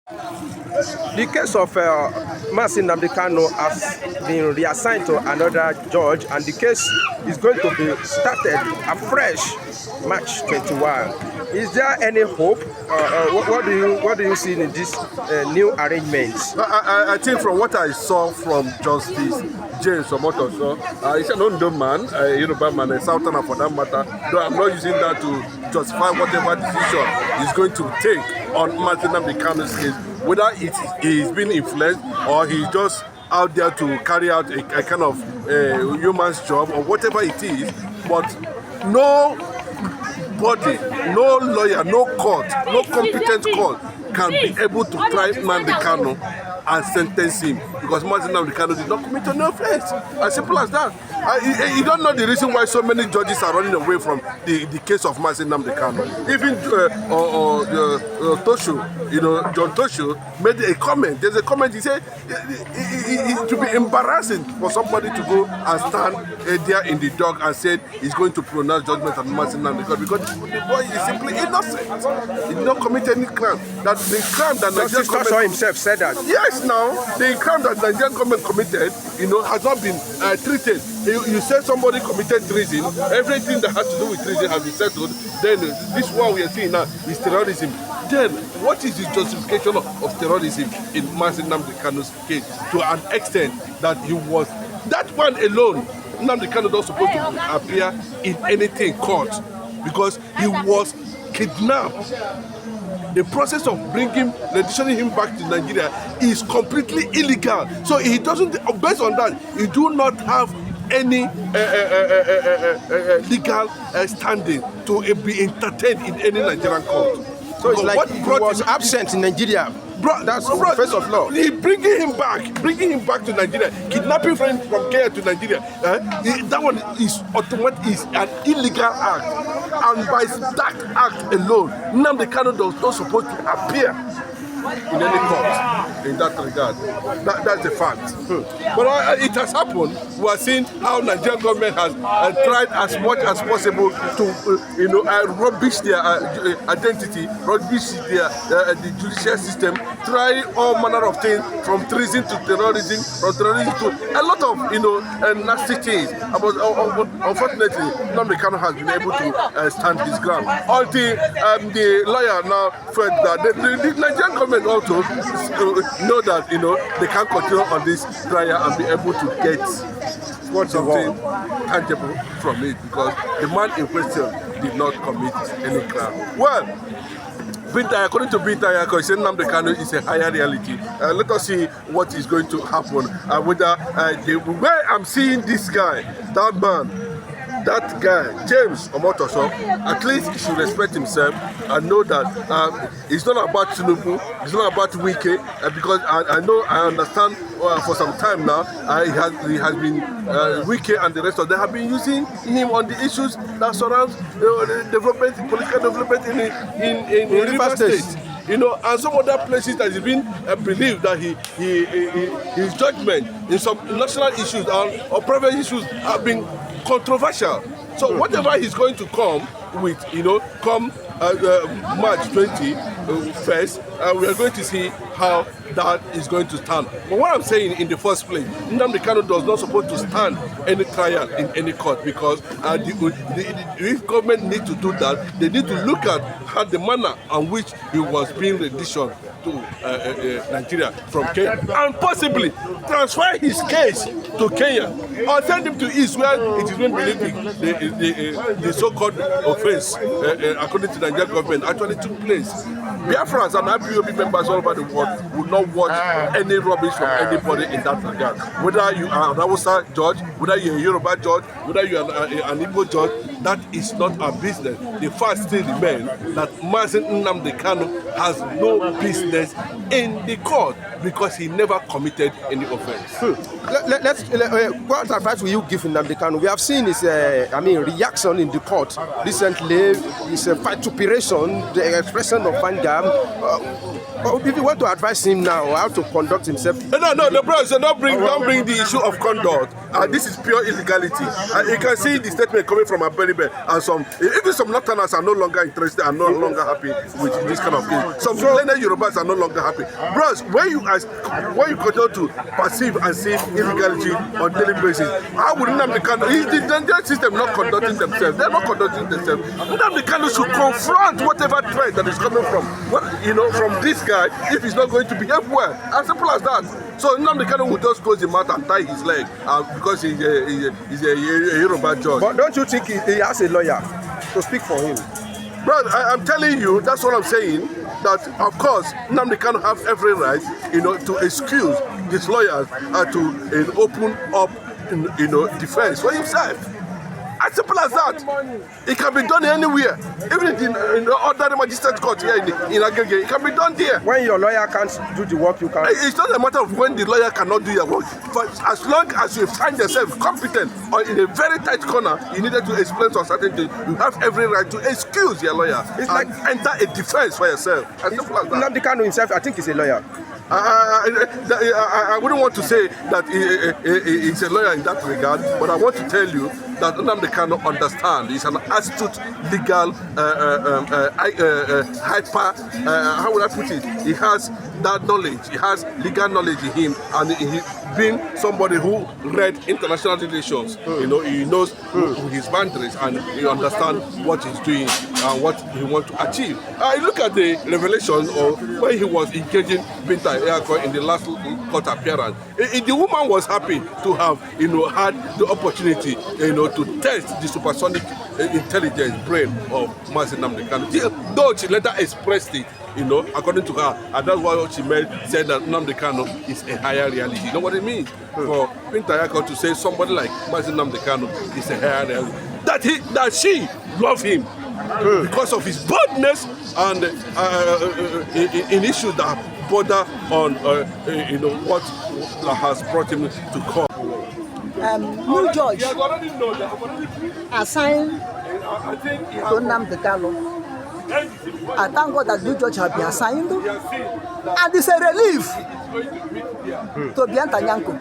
The case of Namdi Kanu has been reassigned to another judge, and the case is going to be started afresh March 21. Is there any hope? What do you see in this new arrangement? I think from what I saw from Justice James Omotoso, he's an unknown man, a Yoruba man, a Southerner for that matter. Though I'm not using that to justify whatever decision he's going to take on Namdi Kanu's case, whether he's been influenced or he's just out there to carry out a kind of human's job or whatever it is. But no body, no lawyer, no court, no competent court can be able to try Namdi Kanu and sentence him because Namdi Kanu did not commit any offense. As simple as that. You don't know the reason why so many judges are running away from the case of Namdi Kanu. Even Tosho, John Tosho made a comment. There's a comment, he said it would be embarrassing for somebody to go and stand there in the dock and say he's going to pronounce judgment on Namdi Kanu because the boy is simply innocent. He did not commit any crime. That the crime that Nigerian government himself said that. Yes, now the crime that Nigerian government committed, has not been treated. You say somebody committed treason, everything that has to do with treason has been settled. Then this one we are seeing now is terrorism. Then what is the justification of terrorism in Namdi Kanu's case to an extent that he was that one alone? Namdi Kanu not supposed to appear in anything court because he was kidnapped. The process of returning him back to Nigeria is completely illegal. So he doesn't, based on that, he do not have any legal standing to be entertained in any Nigerian court. So it's like he was absent in Nigeria. That's the first of law. Bringing him back to Nigeria, kidnapping friends from Kenya to Nigeria. That one is an illegal act, and by that act alone, Namdi Kanu was not supposed to appear in any court in that regard. That's a fact. But it has happened. We are seeing how Nigerian government has tried as much as possible to rubbish their identity, rubbish the judicial system, try all manner of things from treason to terrorism, from terrorism to a lot of nasty things. But unfortunately, Namdi Kanu has been able to stand his ground. Until the lawyer now felt that the Nigerian government also know that they can continue on this trial and be able to get something tangible from it because the man in question did not commit any crime. Well, according to Binta Yako, Namdi Kanu is a higher reality. Let us see what is going to happen. Whether the way I'm seeing this guy, that man, that guy, James Omotoso, at least he should respect himself and know that it's not about Tinubu, it's not about Wike, because I understand for some time now, he has been, Wike and the rest of them have been using him on the issues that surround development, political development in River State. And some other places that has been believed that his judgment in some national issues or private issues have been controversial. So whatever he's going to come with, come March 21st, we are going to see how that is going to stand. But what I'm saying in the first place, Namdi Kanu does not supposed to stand any trial in any court because if government need to do that, they need to look at how the manner on which he was being renditioned to Nigeria from Kenya and possibly transfer his case to Kenya or send him to East where it is being believed the so-called offense according to the Nigerian government actually took place. Biafrans and IPOB members all over the world would not watch any rubbish from anybody in that regard. Whether you are an Hausa judge, whether you're a Yoruba judge, whether you are an Igbo judge, that is not our business. The fact still remains that Namdi Kanu has no business in the court because he never committed any offense. What advice will you give Namdi Kanu? We have seen his reaction in the court recently, his vituperation, the expression of anger. If you want to advise him now how to conduct himself. No, the bros, don't bring the issue of conduct. This is pure illegality. You can see the statement coming from Abelibe, and even some Northerners are no longer interested and no longer happy with this kind of thing. Some learned Yorubas are no longer happy. Bros, when you continue to perceive and see illegality on daily basis, how would Namdi Kanu? Is the Nigerian system not conducting themselves? They're not conducting themselves. Namdi Kanu should confront whatever threat that is coming from, from this guy if he's not going to behave well. As simple as that. So Namdi Kanu will just close the mouth and tie his leg because he's a Yoruba judge. But don't you think he has a lawyer to speak for him? Bro, I'm telling you, that's what I'm saying. That of course Namdi Kanu have every right, to excuse his lawyers and to open up, defense for himself. As simple as that. It can be done anywhere, even in the ordinary magistrate court here in Agege. It can be done there. When your lawyer can't do the work, you can. It's not a matter of when the lawyer cannot do your work, but as long as you find yourself competent or in a very tight corner, you needed to explain some certain things. You have every right to excuse your lawyer. It's like enter a defense for yourself. As simple as that. Namdi Kanu himself, I think he's a lawyer. I wouldn't want to say that he's a lawyer in that regard, but I want to tell you that Namdi Kanu understands. He's an astute, legal, hyper. How would I put it? He has that knowledge. He has legal knowledge in him, and he's been somebody who read international relations. He knows his boundaries, and he understands what he's doing and what he wants to achieve. I look at the revelation of when he was engaging Binta in the last court appearance. The woman was happy to have, had the opportunity, to test the supersonic intelligence brain of Mazi Namdi Kanu. Though she later expressed it, according to her, and that's what she said that Namdi Kanu is a higher reality. You know what it means? For Binta to say somebody like Mazi Namdi Kanu is a higher reality. That she loved him because of his boldness and in issues that border on what has brought him to court. New judge assigned to Namdi Kanu. I thank God that new judge has been assigned, and it's a relief to Bianta Nyanko.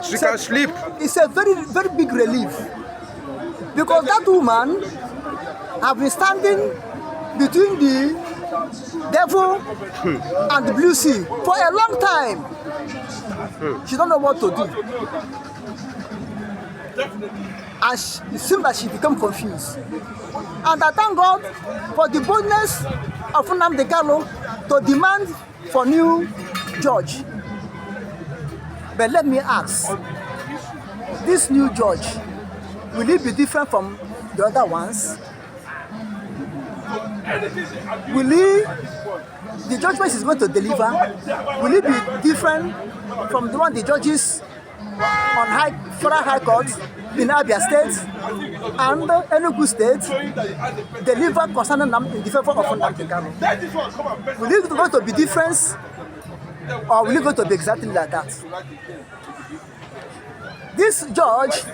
She can sleep. It's a very, very big relief because that woman has been standing between the devil and the blue sea for a long time. She don't know what to do. And it seems that she became confused. And I thank God for the boldness of Namdi Kanu to demand for new judge. But let me ask, this new judge, will it be different from the other ones? The judgment is going to deliver, will it be different from the one the judges on Federal High Court in Abia State and Enugu State deliver concerning in the favor of Namdi Kanu? Will it going to be different, or will it going to be exactly like that? This judge,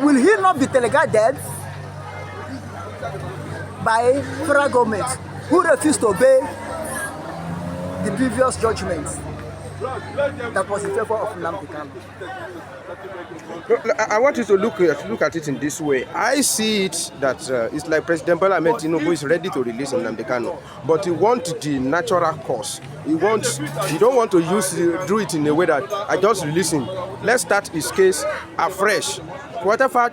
will he not be delegated by federal government who refused to obey the previous judgment that was in favor of Namdi Kanu? I want you to look at it in this way. I see it that it's like President Bola Ahmed Tinubu is ready to release Namdi Kanu, but he wants the natural course. He don't want to do it in a way that I just release him. Let's start his case afresh. Whatever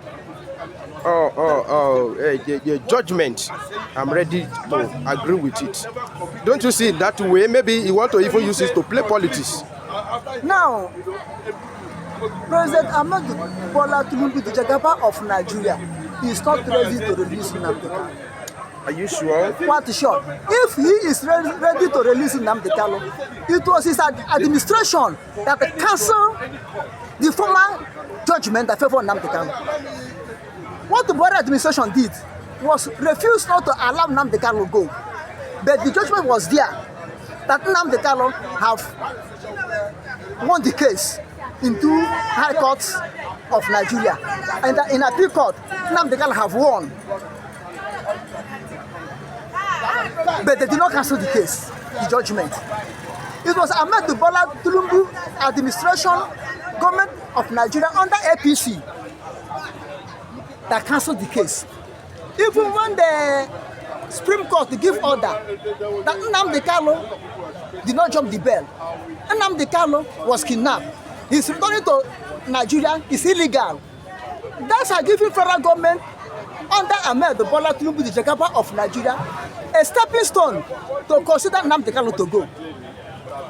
the judgment, I'm ready to agree with it. Don't you see it that way? Maybe he want to even use it to play politics. Now, President Ahmed Bola Tinubu, the Jagaba of Nigeria, is not ready to release Namdi Kanu. Are you sure? Quite sure. If he is ready to release Namdi Kanu, it was his administration that cancelled the former judgment that favored Namdi Kanu. What the Buhari administration did was refuse not to allow Namdi Kanu go. But the judgment was there that Namdi Kanu have won the case in two high courts of Nigeria. And in appeal court, Namdi Kanu have won. But they did not cancel the case, the judgment. It was Ahmed Bola Tinubu administration government of Nigeria under APC that cancelled the case. Even when the Supreme Court give order that Namdi Kanu did not jump the bell, Namdi Kanu was kidnapped. He's returning to Nigeria. It's illegal. That's a giving federal government under Ahmed Bola Tinubu, the Jagaba of Nigeria, a stepping stone to consider Namdi Kanu to go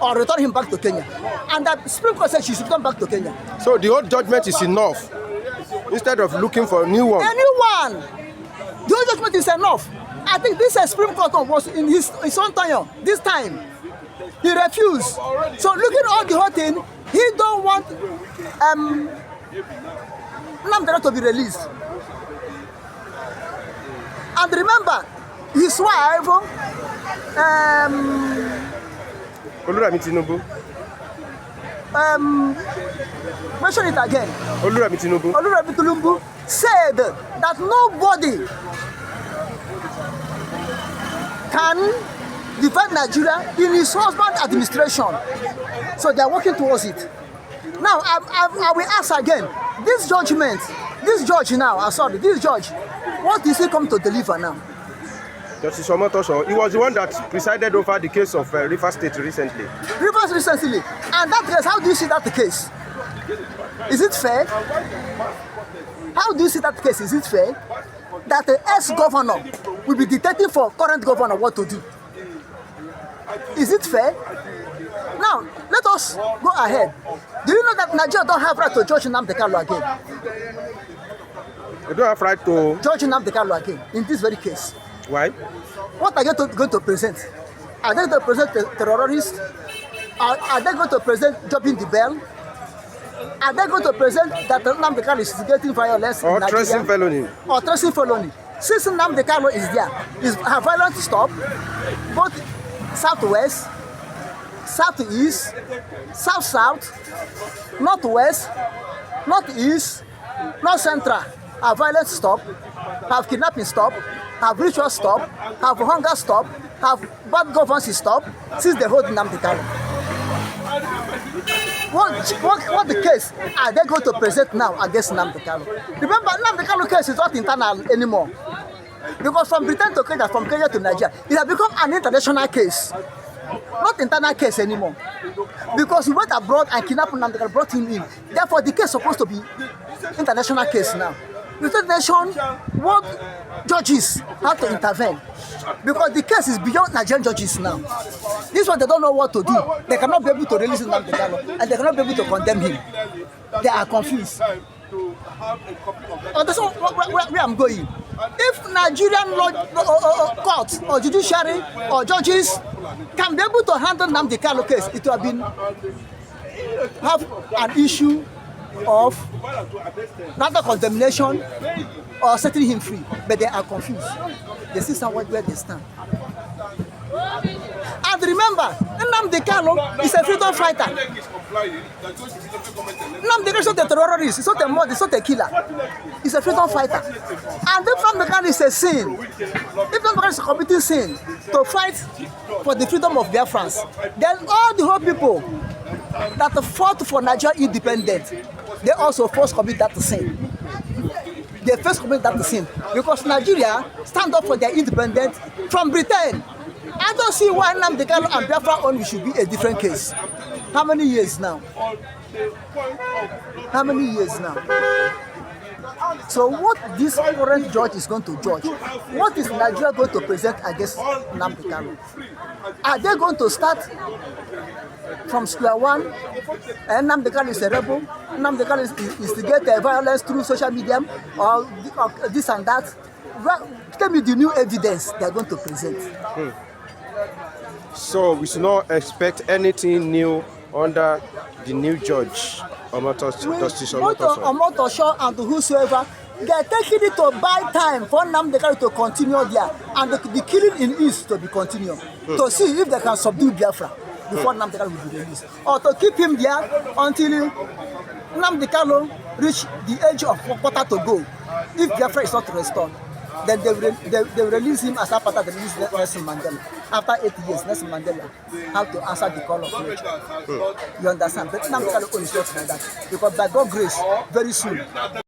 or return him back to Kenya. And the Supreme Court said she should come back to Kenya. So the old judgment is enough instead of looking for a new one. A new one. The old judgment is enough. I think this Supreme Court was in his own tenure. This time, he refused. So looking at all the whole thing, he don't want Namdi to be released. And remember, his wife, Olurami Tinubu. mention it again. Olurami Tinubu. Olurami Tinubu said that nobody can divide Nigeria in his husband's administration. So they are working towards it. Now, I will ask again, this judge, what is he come to deliver now? Justice Omotosho, he was the one that presided over the case of Rivers State recently. Rivers recently. And that case, how do you see that case? Is it fair? How do you see that case? Is it fair that the ex-governor will be dictating for current governor what to do? Is it fair? Now, let us go ahead. Do you know that Nigeria don't have right to judge Namdi Kanu again? They don't have right to judge Namdi Kanu again in this very case. Why? What are they going to present? Are they going to present terrorists? Are they going to present dropping the bell? Are they going to present that Namdi Kanu is getting violence or in Nigeria? tracing felony? Or tracing felony. Since Namdi Kanu is there, is her violence stop, both southwest, southeast, south-south, northwest, northeast, north central, have violence stop, have kidnapping stop, have ritual stop, have hunger stop, have bad governance stop, since they hold Namdi Kanu. What the case are they going to present now against Namdi Kanu? Remember, Namdi Kanu case is not internal anymore. Because from Britain to Kenya, from Kenya to Nigeria, it has become an international case. Not internal case anymore. Because he went abroad and kidnapped Namdi Kanu, brought him in. Therefore, the case is supposed to be international case now. The United Nations want judges have to intervene. Because the case is beyond Nigerian judges now. This one, they don't know what to do. They cannot be able to release Namdi Kanu, and they cannot be able to condemn him. They are confused. That's where I'm going. If Nigerian courts or judiciary or judges can be able to handle Namdi Kanu case, it will have an issue of rather condemnation or setting him free, but they are confused. They see somewhere where they stand. And remember, Namdi Kanu is a freedom fighter. Namdi Kanu is not a terrorist, it's not a murderer, it's not a killer. He's a freedom fighter. And if Namdi Kanu is a sin, if Namdi Kanu is committing sin to fight for the freedom of Biafrans, then all the whole people that fought for Nigeria independence, they also first commit that sin. They first commit that sin because Nigeria stand up for their independence from Britain. I don't see why Namdi Kanu and Biafra only should be a different case. How many years now? How many years now? So what this current judge is going to judge, what is Nigeria going to present against Namdi Kanu? Are they going to start from square one? And Namdi Kanu is a rebel, Namdi Kanu instigates violence through social media or this and that. Well, tell me the new evidence they are going to present. So we should not expect anything new under the new judge, Justice Omotosho and whosoever, they are taking it to buy time for Namdi Kanu to continue there, and the killing in East to be continued, to see if they can subdue Biafra before Namdi Kanu will be released, or to keep him there until Namdi Kanu reach the age of quarter to go, if Biafra is not restored. then they will release him as a part of the release Nelson Mandela. After 8 years, Nelson Mandela have to answer the call of nature. You understand? But Namdi Kanu is not like that, because by God's grace, very soon